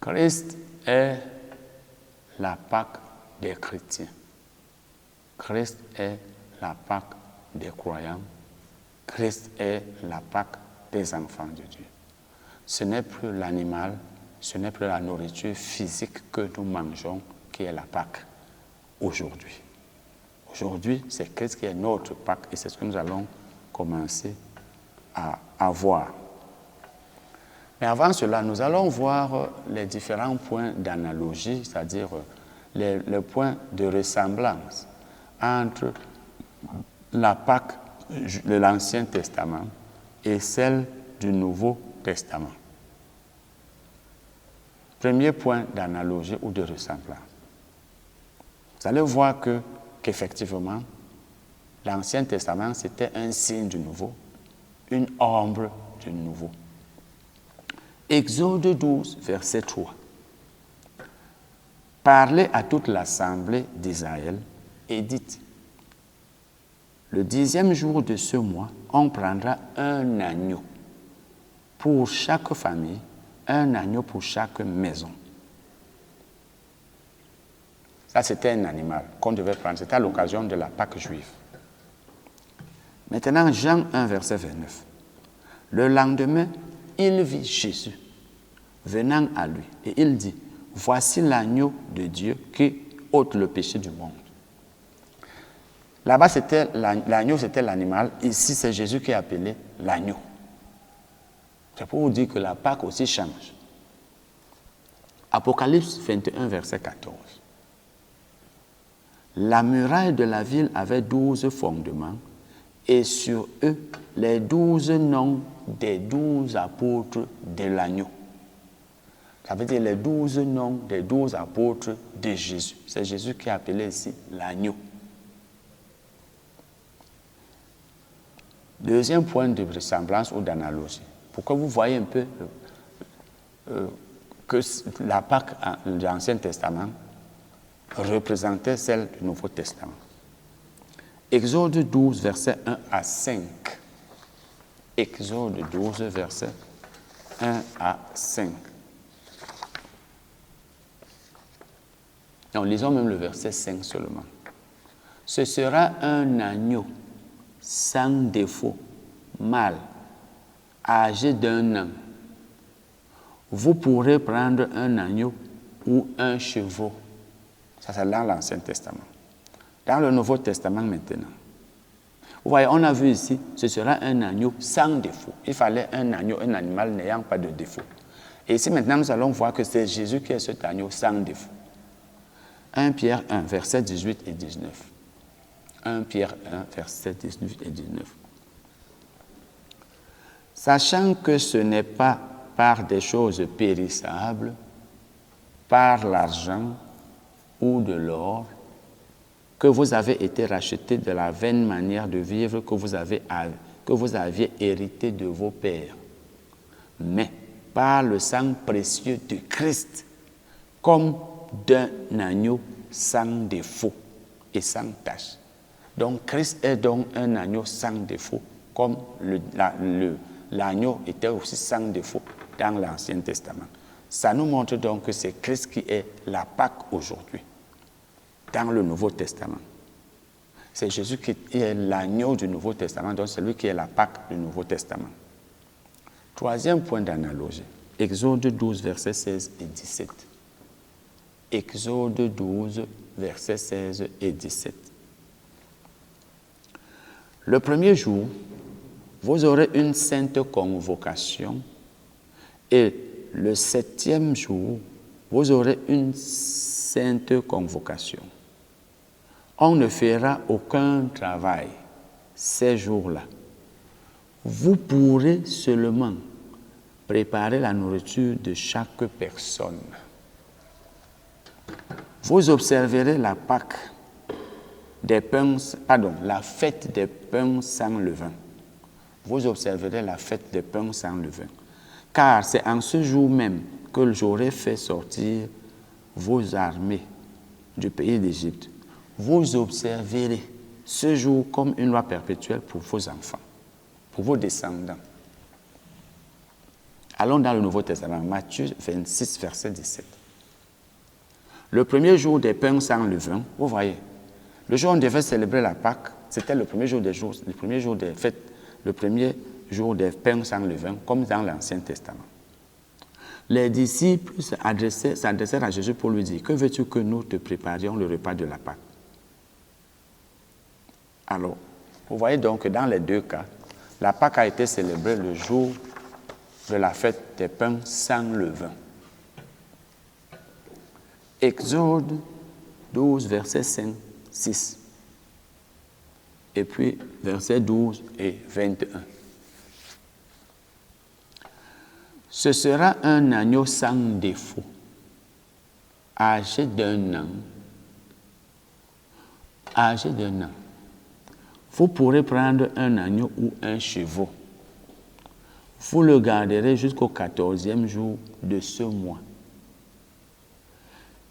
Christ est la Pâque des chrétiens. Christ est la Pâque des croyants. Christ est la Pâque des enfants de Dieu. Ce n'est plus l'animal, ce n'est plus la nourriture physique que nous mangeons qui est la Pâque aujourd'hui. Aujourd'hui, c'est Christ qui est notre Pâque et c'est ce que nous allons commencer à voir. Mais avant cela, nous allons voir les différents points d'analogie, c'est-à-dire les points de ressemblance entre la Pâque de l'Ancien Testament et celle du Nouveau Testament. Premier point d'analogie ou de ressemblance. Vous allez voir qu'effectivement, l'Ancien Testament, c'était un signe du Nouveau, une ombre du Nouveau. Exode 12, verset 3. Parlez à toute l'assemblée d'Israël et dites, le 10e jour de ce mois, on prendra un agneau pour chaque famille, un agneau pour chaque maison. Ça, c'était un animal qu'on devait prendre. C'était à l'occasion de la Pâque juive. Maintenant, Jean 1, verset 29. Le lendemain, il vit Jésus venant à lui et il dit, voici l'agneau de Dieu qui ôte le péché du monde. Là-bas, c'était l'agneau, c'était l'animal. Ici, c'est Jésus qui est appelé l'agneau. C'est pour vous dire que la Pâque aussi change. Apocalypse 21, verset 14. La muraille de la ville avait 12 fondements et sur eux, les 12 noms des 12 apôtres de l'agneau. Ça veut dire les 12 noms des 12 apôtres de Jésus. C'est Jésus qui est appelé ici l'agneau. Deuxième point de ressemblance ou d'analogie. Pour que vous voyez un peu que la Pâque de l'Ancien Testament représentait celle du Nouveau Testament. Exode 12, versets 1 à 5. Exode 12, versets 1 à 5. Non, lisons même le verset 5 seulement. Ce sera un agneau sans défaut, mâle, âgé d'1 an. Vous pourrez prendre un agneau ou un chevreau. Ça, c'est dans l'Ancien Testament. Dans le Nouveau Testament maintenant. Vous voyez, on a vu ici, ce sera un agneau sans défaut. Il fallait un agneau, un animal n'ayant pas de défaut. Et ici maintenant, nous allons voir que c'est Jésus qui est cet agneau sans défaut. 1 Pierre 1, versets 18 et 19. 1 Pierre 1, versets 18 et 19. Sachant que ce n'est pas par des choses périssables, par l'argent ou de l'or, que vous avez été rachetés de la vaine manière de vivre que vous aviez hérité de vos pères, mais par le sang précieux de Christ, comme d'un agneau sans défaut et sans tache. Donc Christ est donc un agneau sans défaut, comme l'agneau était aussi sans défaut dans l'Ancien Testament. Ça nous montre donc que c'est Christ qui est la Pâque aujourd'hui, dans le Nouveau Testament. C'est Jésus qui est l'agneau du Nouveau Testament, donc c'est lui qui est la Pâque du Nouveau Testament. Troisième point d'analogie, Exode 12, versets 16 et 17. Exode 12, versets 16 et 17. Le premier jour, vous aurez une sainte convocation et le 7e jour, vous aurez une sainte convocation. On ne fera aucun travail ces jours-là. Vous pourrez seulement préparer la nourriture de chaque personne. Vous observerez la Pâque la fête des pains sans levain. Vous observerez la fête des pains sans levain. Car c'est en ce jour même que j'aurai fait sortir vos armées du pays d'Égypte. Vous observerez ce jour comme une loi perpétuelle pour vos enfants, pour vos descendants. Allons dans le Nouveau Testament, Matthieu 26, verset 17. Le premier jour des pains sans levain, vous voyez, le jour où on devait célébrer la Pâque, c'était le premier jour des jours, le premier jour des fêtes, le premier jour des pains sans levain, comme dans l'Ancien Testament. Les disciples s'adressèrent à Jésus pour lui dire, que veux-tu que nous te préparions le repas de la Pâque? Alors, vous voyez donc que dans les deux cas, la Pâque a été célébrée le jour de la fête des pains sans levain. Exode 12, verset 5, 6. Et puis, versets 12 et 21. Ce sera un agneau sans défaut, âgé d'un an. Âgé d'un an. Vous pourrez prendre un agneau ou un chevreau. Vous le garderez jusqu'au 14e jour de ce mois.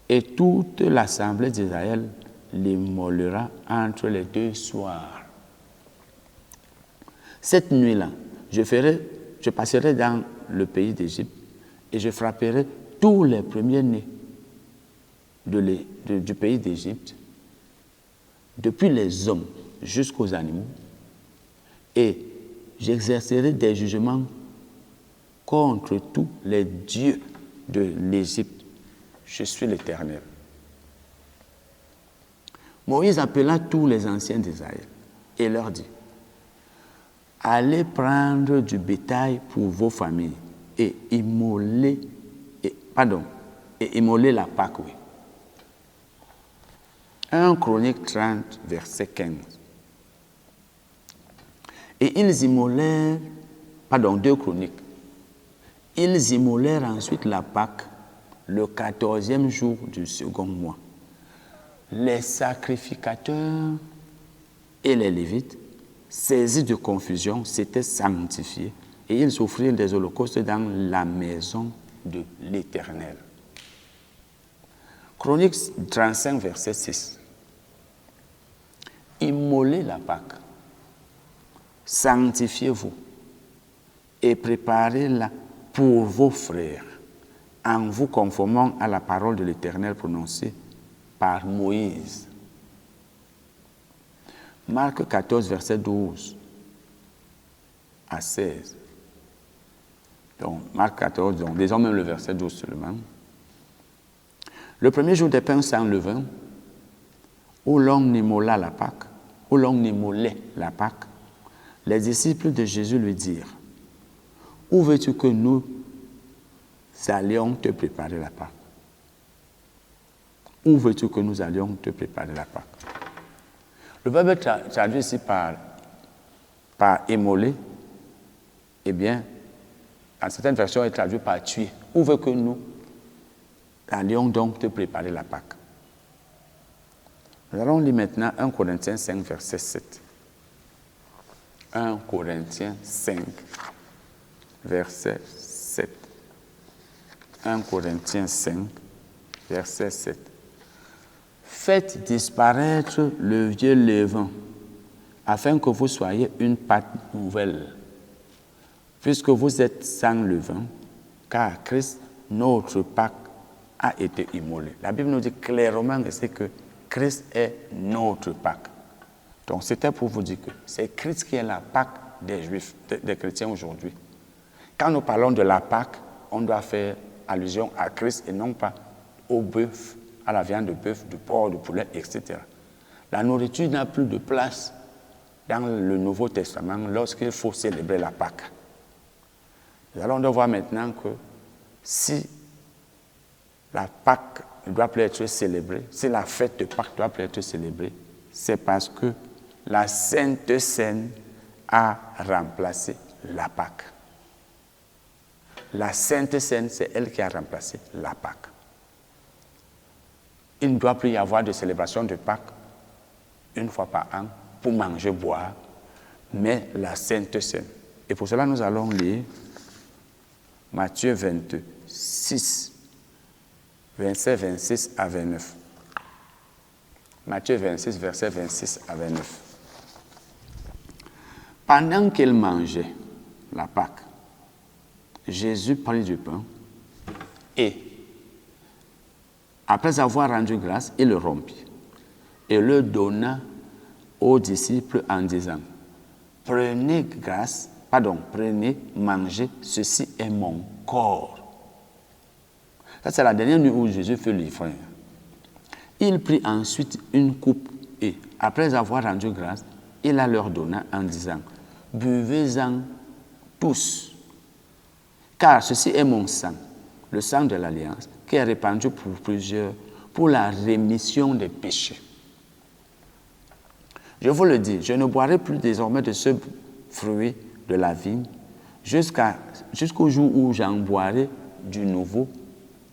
Et toute l'assemblée d'Israël l'immolera entre les deux soirs. Cette nuit-là, je passerai dans le pays d'Égypte et je frapperai tous les premiers-nés du pays d'Égypte, depuis les hommes jusqu'aux animaux, et j'exercerai des jugements contre tous les dieux de l'Égypte. Je suis l'Éternel. Moïse appela tous les anciens d'Israël et leur dit, allez prendre du bétail pour vos familles et immoler la Pâque. Oui. 1 Chronique 30, verset 15. Et ils immolèrent, 2 Chroniques, ils immolèrent ensuite la Pâque le 14e jour du second mois. Les sacrificateurs et les Lévites, saisis de confusion, s'étaient sanctifiés et ils offrirent des holocaustes dans la maison de l'Éternel. Chronique 35, verset 6. Immolez la Pâque, sanctifiez-vous et préparez-la pour vos frères, en vous conformant à la parole de l'Éternel prononcée par Moïse. Marc 14, verset 12 à 16. Donc, Marc 14, donc, disons même le verset 12 seulement. Le premier jour des pains sans levain, où l'on immolait la Pâque, les disciples de Jésus lui dirent, où veux-tu que nous allions te préparer la Pâque? Où veux-tu que nous allions te préparer la Pâque? Le verbe traduit ici par immoler, eh bien, dans certaines versions, il est traduit par tuer. Où veux-tu que nous allions donc te préparer la Pâque? Nous allons lire maintenant 1 Corinthiens 5, verset 7. 1 Corinthiens 5, verset 7. 1 Corinthiens 5, verset 7. Faites disparaître le vieux levain, afin que vous soyez une pâte nouvelle, puisque vous êtes sans levain, car Christ, notre Pâque, a été immolé. La Bible nous dit clairement que Christ est notre Pâque. Donc c'était pour vous dire que c'est Christ qui est la Pâque des Juifs, des chrétiens aujourd'hui. Quand nous parlons de la Pâque, on doit faire allusion à Christ et non pas au bœuf, à la viande de bœuf, du porc, du poulet, etc. La nourriture n'a plus de place dans le Nouveau Testament lorsqu'il faut célébrer la Pâque. Nous allons voir maintenant que si la Pâque ne doit plus être célébrée, si la fête de Pâques doit plus être célébrée, c'est parce que la Sainte Seine a remplacé la Pâque. La Sainte Seine, c'est elle qui a remplacé la Pâque. Il ne doit plus y avoir de célébration de Pâques une fois par an pour manger, boire, mais la Sainte Seine. Et pour cela, nous allons lire Matthieu 26, versets 26 à 29. Matthieu 26, versets 26 à 29. Pendant qu'ils mangeaient la Pâque, Jésus prit du pain et, après avoir rendu grâce, il le rompit et le donna aux disciples en disant, prenez, mangez, ceci est mon corps. Ça, c'est la dernière nuit où Jésus fut livré. Il prit ensuite une coupe et, après avoir rendu grâce, il la leur donna en disant, buvez-en tous, car ceci est mon sang, le sang de l'Alliance, qui est répandu pour plusieurs, pour la rémission des péchés. Je vous le dis, je ne boirai plus désormais de ce fruit de la vigne jusqu'au jour où j'en boirai du nouveau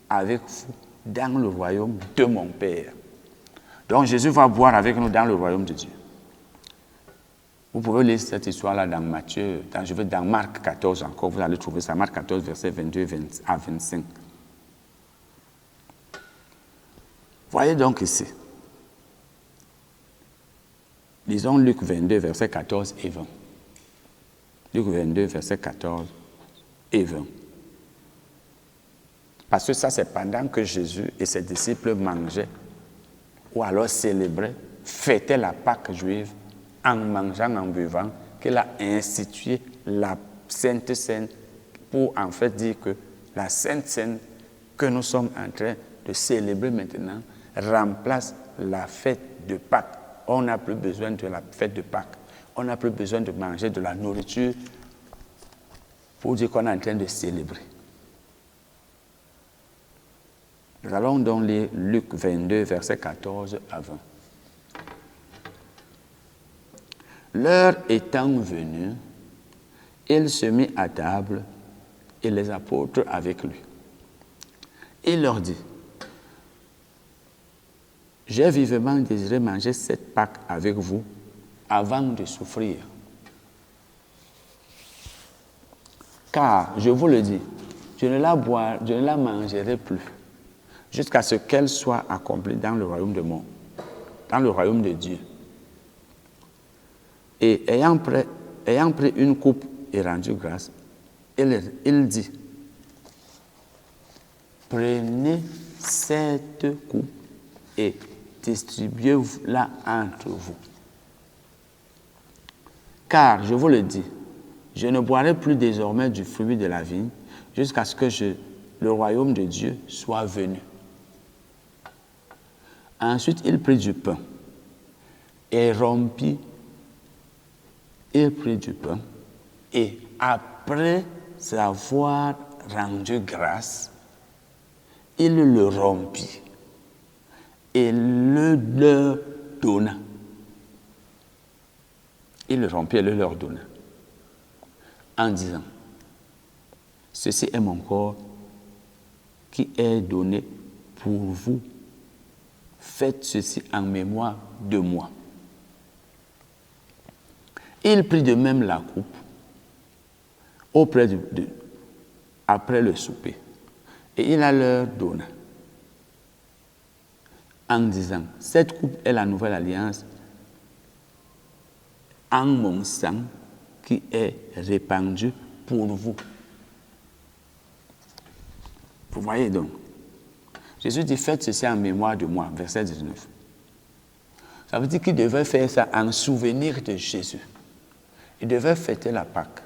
avec vous dans le royaume de mon Père. Donc Jésus va boire avec nous dans le royaume de Dieu. Vous pouvez lire cette histoire-là dans Matthieu, dans Marc 14 encore, vous allez trouver ça, Marc 14, versets 22 à 25. Voyez donc ici. Lisons Luc 22, versets 14 et 20. Luc 22, versets 14 et 20. Parce que ça, c'est pendant que Jésus et ses disciples mangeaient, ou alors célébraient, fêtaient la Pâque juive, en mangeant, en buvant, qu'il a institué la Sainte Seine pour en fait dire que la Sainte Seine que nous sommes en train de célébrer maintenant remplace la fête de Pâques. On n'a plus besoin de la fête de Pâques. On n'a plus besoin de manger de la nourriture pour dire qu'on est en train de célébrer. Nous allons donc lire Luc 22, versets 14 à 20. L'heure étant venue, il se mit à table et les apôtres avec lui. Il leur dit, « J'ai vivement désiré manger cette Pâque avec vous avant de souffrir. Car, je vous le dis, je ne la mangerai plus jusqu'à ce qu'elle soit accomplie dans le royaume de Dieu. » Et ayant pris une coupe et rendu grâce, il dit, prenez cette coupe et distribuez-la entre vous. Car, je vous le dis, je ne boirai plus désormais du fruit de la vigne jusqu'à ce que le royaume de Dieu soit venu. Ensuite, il prit du pain et rompit. Il prit du pain et après avoir rendu grâce, il le rompit et le leur donna. Il le rompit et le leur donna en disant, ceci est mon corps qui est donné pour vous. Faites ceci en mémoire de moi. Il prit de même la coupe après le souper et il la leur donna en disant, cette coupe est la nouvelle alliance en mon sang qui est répandu pour vous. Vous voyez donc, Jésus dit, faites ceci en mémoire de moi, verset 19. Ça veut dire qu'il devait faire ça en souvenir de Jésus. Il devait fêter la Pâque.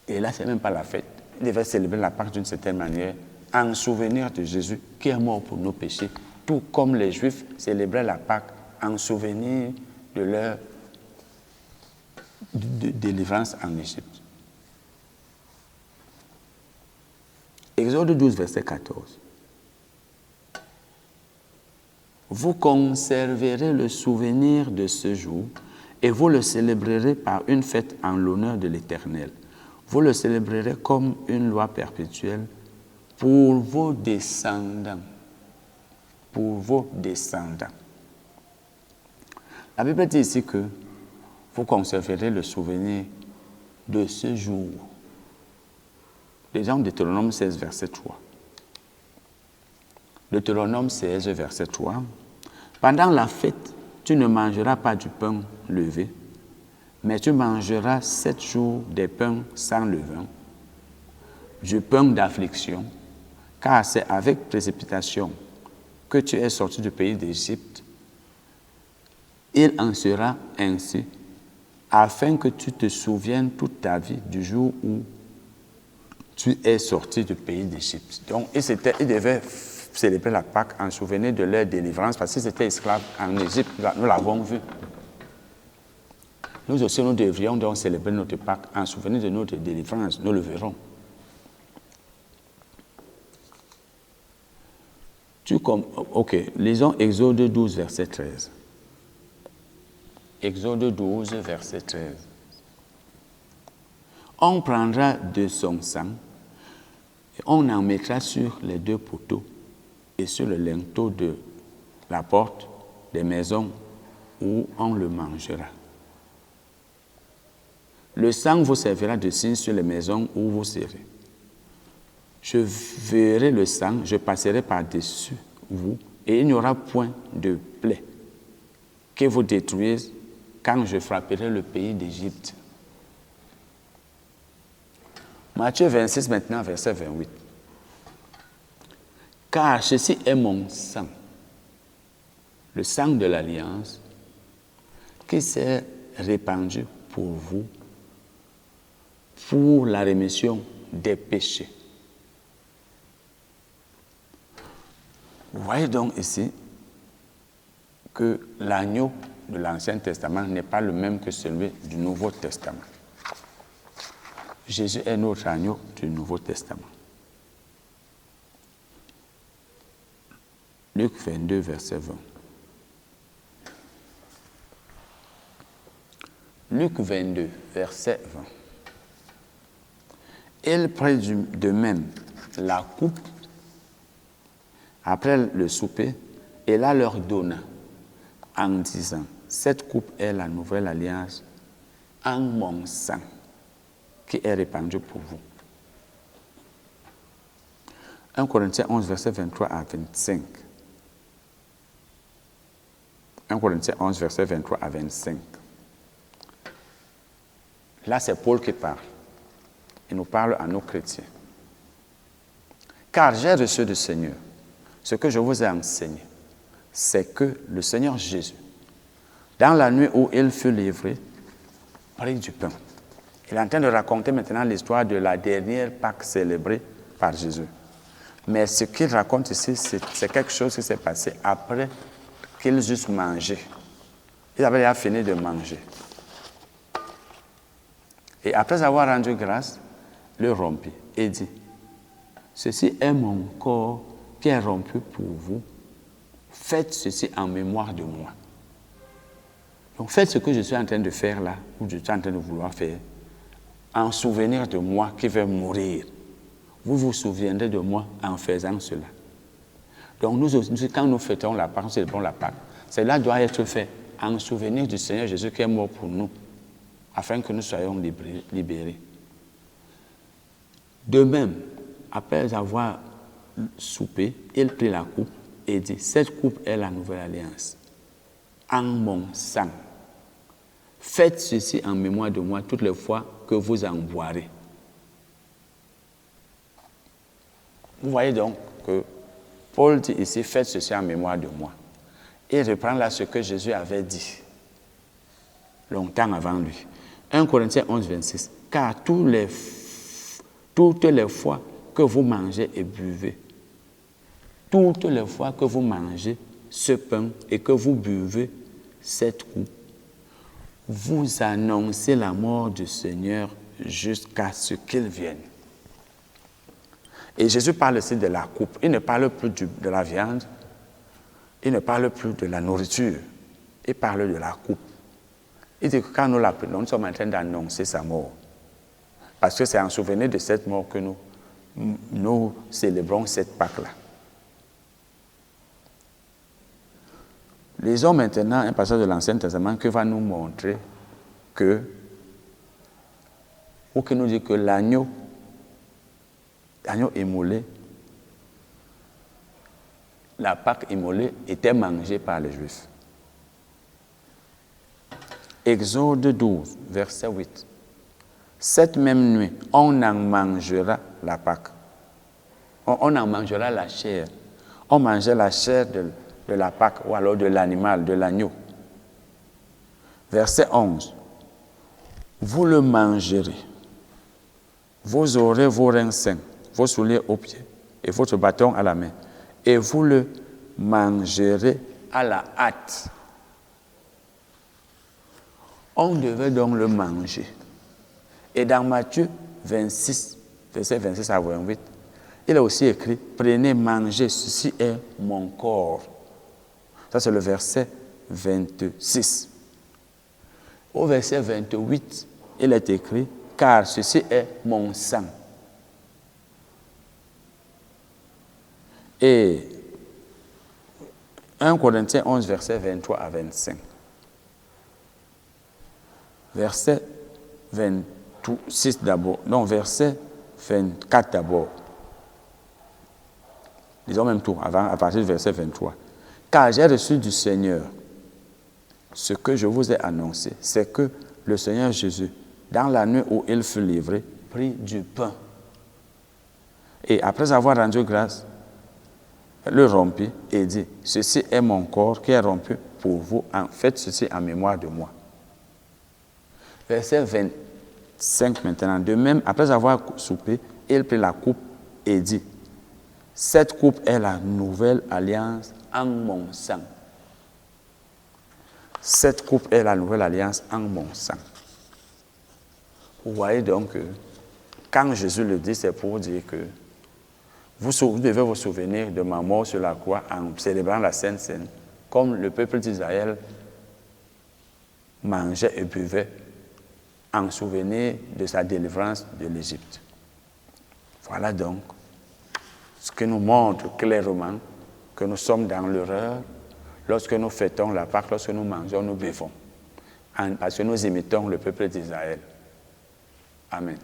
Et là, ce n'est même pas la fête. Il devait célébrer la Pâque d'une certaine manière, en souvenir de Jésus qui est mort pour nos péchés, tout comme les Juifs célébraient la Pâque en souvenir de leur délivrance en Égypte. Exode 12, verset 14. Vous conserverez le souvenir de ce jour et vous le célébrerez par une fête en l'honneur de l'Éternel. Vous le célébrerez comme une loi perpétuelle pour vos descendants. Pour vos descendants. La Bible dit ici que vous conserverez le souvenir de ce jour. Déjà, Deutéronome 16, verset 3. Deutéronome 16, verset 3. Pendant la fête, tu ne mangeras pas du pain levé, mais tu mangeras 7 jours des pains sans levain. du pain d'affliction, car c'est avec précipitation que tu es sorti du pays d'Égypte. Il en sera ainsi, afin que tu te souviennes toute ta vie du jour où tu es sorti du pays d'Égypte. Donc, ils devaient célébrer la Pâque en souvenir de leur délivrance, parce qu'ils étaient esclaves en Égypte, nous l'avons vu. Nous aussi, nous devrions donc célébrer notre Pâque en souvenir de notre délivrance, nous le verrons. Ok, lisons Exode 12, verset 13. Exode 12, verset 13. On prendra de son sang et on en mettra sur les deux poteaux et sur le linteau de la porte des maisons où on le mangera. Le sang vous servira de signe sur les maisons où vous serez. Je verrai le sang, je passerai par-dessus vous, et il n'y aura point de plaie que vous détruise quand je frapperai le pays d'Égypte. Matthieu 26, maintenant, verset 28. Car ceci est mon sang, le sang de l'Alliance, qui s'est répandu pour vous, pour la rémission des péchés. Vous voyez donc ici que l'agneau de l'Ancien Testament n'est pas le même que celui du Nouveau Testament. Jésus est notre agneau du Nouveau Testament. Luc 22, verset 20. Luc 22, verset 20. Il prit de même la coupe après le souper et la leur donna en disant, cette coupe est la nouvelle alliance en mon sang qui est répandu pour vous. 1 Corinthiens 11, verset 23 à 25. 1 Corinthiens 11, verset 23 à 25. Là, c'est Paul qui parle. Il nous parle à nos chrétiens. Car j'ai reçu du Seigneur ce que je vous ai enseigné, c'est que le Seigneur Jésus, dans la nuit où il fut livré, prit du pain. Il est en train de raconter maintenant l'histoire de la dernière Pâque célébrée par Jésus. Mais ce qu'il raconte ici, c'est quelque chose qui s'est passé après qu'ils eussent mangé. Ils avaient déjà fini de manger. Et après avoir rendu grâce, le rompit et dit, ceci est mon corps qui est rompu pour vous. Faites ceci en mémoire de moi. Donc faites ce que je suis en train de faire là, ou je suis en train de vouloir faire, en souvenir de moi qui vais mourir. Vous vous souviendrez de moi en faisant cela. Donc nous aussi, quand nous fêtons la Pâque, nous célébrons la Pâque, cela doit être fait en souvenir du Seigneur Jésus qui est mort pour nous, afin que nous soyons libérés. De même, après avoir soupé, il prit la coupe et dit, cette coupe est la nouvelle alliance, en mon sang. Faites ceci en mémoire de moi toutes les fois que vous en boirez. Vous voyez donc que Paul dit ici, faites ceci en mémoire de moi. Il reprend là ce que Jésus avait dit, longtemps avant lui. 1 Corinthiens 11, 26. Car toutes les fois que vous mangez et buvez, toutes les fois que vous mangez ce pain et que vous buvez cette coupe, vous annoncez la mort du Seigneur jusqu'à ce qu'il vienne. Et Jésus parle aussi de la coupe. Il ne parle plus de la viande, il ne parle plus de la nourriture, il parle de la coupe. Il dit que quand nous la prenons, nous sommes en train d'annoncer sa mort. Parce que c'est en souvenir de cette mort que nous célébrons cette Pâque-là. Lisons maintenant un passage de l'Ancien Testament qui va nous montrer ou qui nous dit que l'agneau immolé, la Pâque immolée était mangée par les Juifs. Exode 12, verset 8. Cette même nuit, on en mangera la Pâque. On en mangera la chair. On mangeait la chair de la Pâque ou alors de l'animal, de l'agneau. Verset 11. Vous le mangerez. Vous aurez vos reins sains, vos souliers aux pieds et votre bâton à la main. Et vous le mangerez à la hâte. On devait donc le manger. Et dans Matthieu 26, verset 26 à 28, il a aussi écrit, prenez, mangez, ceci est mon corps. Ça, c'est le verset 26. Au verset 28, il est écrit, car ceci est mon sang. Et 1 Corinthiens 11, verset 23 à 25. Verset 26 d'abord. Non, verset 24 d'abord. Disons même tout, à partir du verset 23. Car j'ai reçu du Seigneur ce que je vous ai annoncé, c'est que le Seigneur Jésus, dans la nuit où il fut livré, prit du pain. Et après avoir rendu grâce, le rompit et dit, ceci est mon corps qui est rompu pour vous, faites ceci en mémoire de moi. Verset 25 maintenant. De même, après avoir soupé, il prit la coupe et dit, cette coupe est la nouvelle alliance en mon sang. Cette coupe est la nouvelle alliance en mon sang. Vous voyez donc que quand Jésus le dit, c'est pour dire que vous devez vous souvenir de ma mort sur la croix en célébrant la Sainte Seine, comme le peuple d'Israël mangeait et buvait en souvenir de sa délivrance de l'Égypte. Voilà donc ce qui nous montre clairement que nous sommes dans l'erreur lorsque nous fêtons la Pâque, lorsque nous mangeons, nous buvons, parce que nous imitons le peuple d'Israël. Amen.